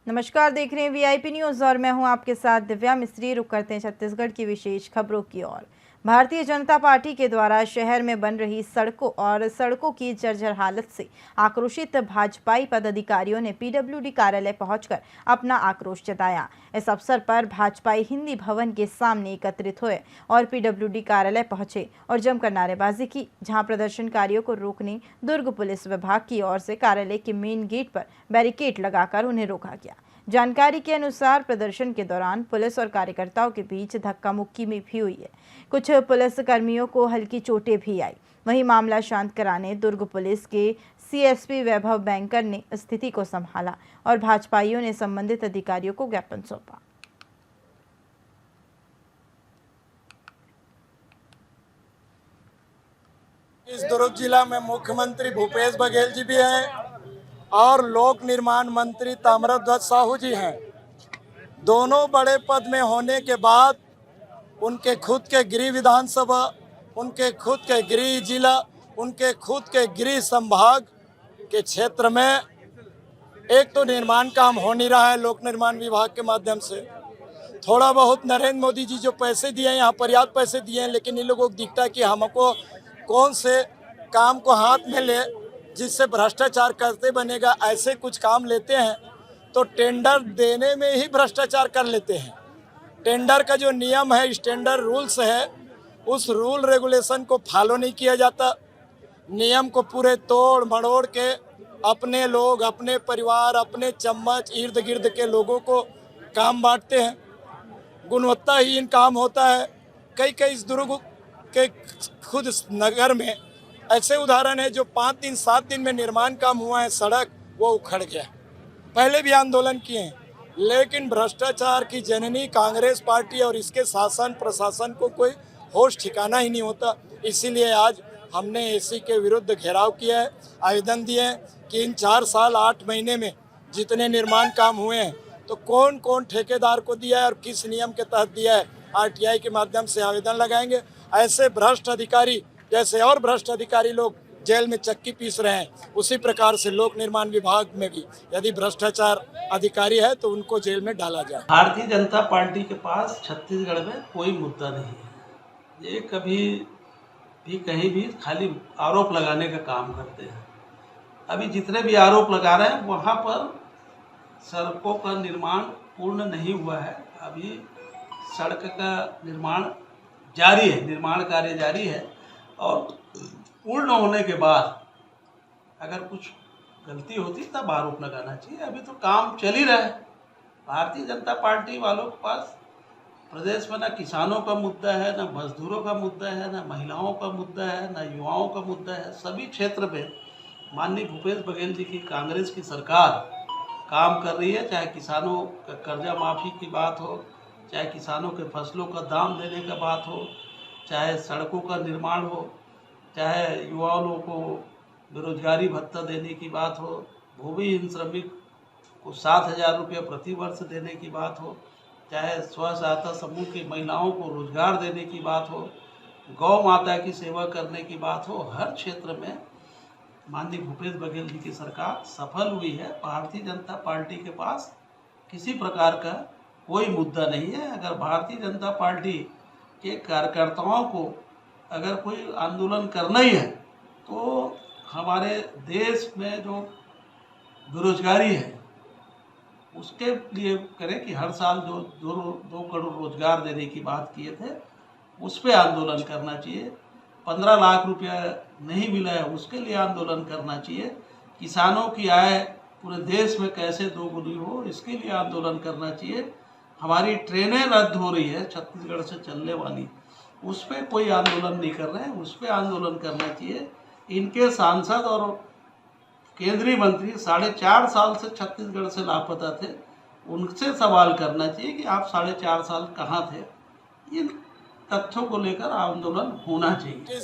नमस्कार, देख रहे हैं वीआईपी न्यूज़ और मैं हूं आपके साथ दिव्या मिस्त्री। रुक करते हैं छत्तीसगढ़ की विशेष खबरों की ओर। भारतीय जनता पार्टी के द्वारा शहर में बन रही सड़कों की जर्जर हालत से आक्रोशित भाजपाई पदाधिकारियों ने पीडब्ल्यूडी कार्यालय पहुंचकर अपना आक्रोश जताया। इस अवसर पर भाजपाई हिंदी भवन के सामने एकत्रित हुए और पीडब्ल्यूडी कार्यालय पहुंचे और जमकर नारेबाजी की, जहां प्रदर्शनकारियों को रोकने दुर्ग पुलिस विभाग की ओर से कार्यालय के मेन गेट पर बैरिकेड लगाकर उन्हें रोका गया। जानकारी के अनुसार प्रदर्शन के दौरान पुलिस और कार्यकर्ताओं के बीच धक्का मुक्की भी हुई है। कुछ पुलिस कर्मियों को हल्की चोटें भी आई। वहीं मामला शांत कराने दुर्ग पुलिस के सीएसपी वैभव बैंकर ने स्थिति को संभाला और भाजपाइयों ने संबंधित अधिकारियों को ज्ञापन सौंपा। इस दुर्ग जिला में मुख्यमंत्री भूपेश बघेल जी भी हैं और लोक निर्माण मंत्री ताम्रध्वज साहू जी हैं। दोनों बड़े पद में होने के बाद उनके खुद के गृह विधानसभा, उनके खुद के गृह जिला, उनके खुद के गृह संभाग के क्षेत्र में एक तो निर्माण काम हो नहीं रहा है। लोक निर्माण विभाग के माध्यम से थोड़ा बहुत नरेंद्र मोदी जी जो पैसे दिए हैं, यहाँ पर्याप्त पैसे दिए हैं, लेकिन इन लोगों को दिखता है कि हमको कौन से काम को हाथ में ले जिससे भ्रष्टाचार करते बनेगा, ऐसे कुछ काम लेते हैं तो टेंडर देने में ही भ्रष्टाचार कर लेते हैं। टेंडर का जो नियम है, स्टैंडर्ड रूल्स है, उस रूल रेगुलेशन को फॉलो नहीं किया जाता। नियम को पूरे तोड़ मड़ोड़ के अपने लोग, अपने परिवार, अपने चम्मच इर्द गिर्द के लोगों को काम बांटते हैं। गुणवत्ताहीन काम होता है। कई इस दुर्ग के खुद नगर में ऐसे उदाहरण है जो 5 दिन 7 दिन में निर्माण काम हुआ है, सड़क वो उखड़ गया। पहले भी आंदोलन किए हैं, लेकिन भ्रष्टाचार की जननी कांग्रेस पार्टी और इसके शासन प्रशासन को कोई होश ठिकाना ही नहीं होता। इसीलिए आज हमने एसी के विरुद्ध घेराव किया है, आवेदन दिए हैं कि इन 4 साल 8 महीने में जितने निर्माण काम हुए हैं तो कौन कौन ठेकेदार को दिया है और किस नियम के तहत दिया है, आरटीआई के माध्यम से आवेदन लगाएंगे। ऐसे भ्रष्ट अधिकारी जैसे और भ्रष्ट अधिकारी लोग जेल में चक्की पीस रहे हैं, उसी प्रकार से लोक निर्माण विभाग में भी यदि भ्रष्टाचार अधिकारी है तो उनको जेल में डाला जाए। भारतीय जनता पार्टी के पास छत्तीसगढ़ में कोई मुद्दा नहीं है। ये कभी भी कहीं भी खाली आरोप लगाने का काम करते हैं। अभी जितने भी आरोप लगा रहे हैं वहाँ पर सड़कों का निर्माण पूर्ण नहीं हुआ है। अभी सड़क का निर्माण जारी है, निर्माण कार्य जारी है और पूर्ण होने के बाद अगर कुछ गलती होती तब आरोप लगाना चाहिए। अभी तो काम चल ही रहा है। भारतीय जनता पार्टी वालों के पास प्रदेश में न किसानों का मुद्दा है, न मजदूरों का मुद्दा है, न महिलाओं का मुद्दा है, न युवाओं का मुद्दा है। सभी क्षेत्र में माननीय भूपेश बघेल जी की कांग्रेस की सरकार काम कर रही है। चाहे किसानों का कर्जा माफ़ी की बात हो, चाहे किसानों के फसलों का दाम देने का बात हो, चाहे सड़कों का निर्माण हो, चाहे युवाओं को बेरोजगारी भत्ता देने की बात हो, भूमिहीन श्रमिक को 7,000 रुपये प्रति वर्ष देने की बात हो, चाहे स्व सहायता समूह की महिलाओं को रोजगार देने की बात हो, गौ माता की सेवा करने की बात हो, हर क्षेत्र में माननीय भूपेश बघेल जी की सरकार सफल हुई है। भारतीय जनता पार्टी के पास किसी प्रकार का कोई मुद्दा नहीं है। अगर भारतीय जनता पार्टी के कार्यकर्ताओं को अगर कोई आंदोलन करना ही है तो हमारे देश में जो बेरोजगारी है उसके लिए करें कि हर साल जो 2 करोड़ रोजगार देने की बात किए थे उस पर आंदोलन करना चाहिए। 15 लाख रुपया नहीं मिला है उसके लिए आंदोलन करना चाहिए। किसानों की आय पूरे देश में कैसे दोगुनी हो इसके लिए आंदोलन करना चाहिए। हमारी ट्रेनें रद्द हो रही है छत्तीसगढ़ से चलने वाली, उस पर कोई आंदोलन नहीं कर रहे हैं, उस पर आंदोलन करना चाहिए। इनके सांसद और केंद्रीय मंत्री 4.5 साल से छत्तीसगढ़ से लापता थे, उनसे सवाल करना चाहिए कि आप 4.5 साल कहाँ थे। इन तथ्यों को लेकर आंदोलन होना चाहिए।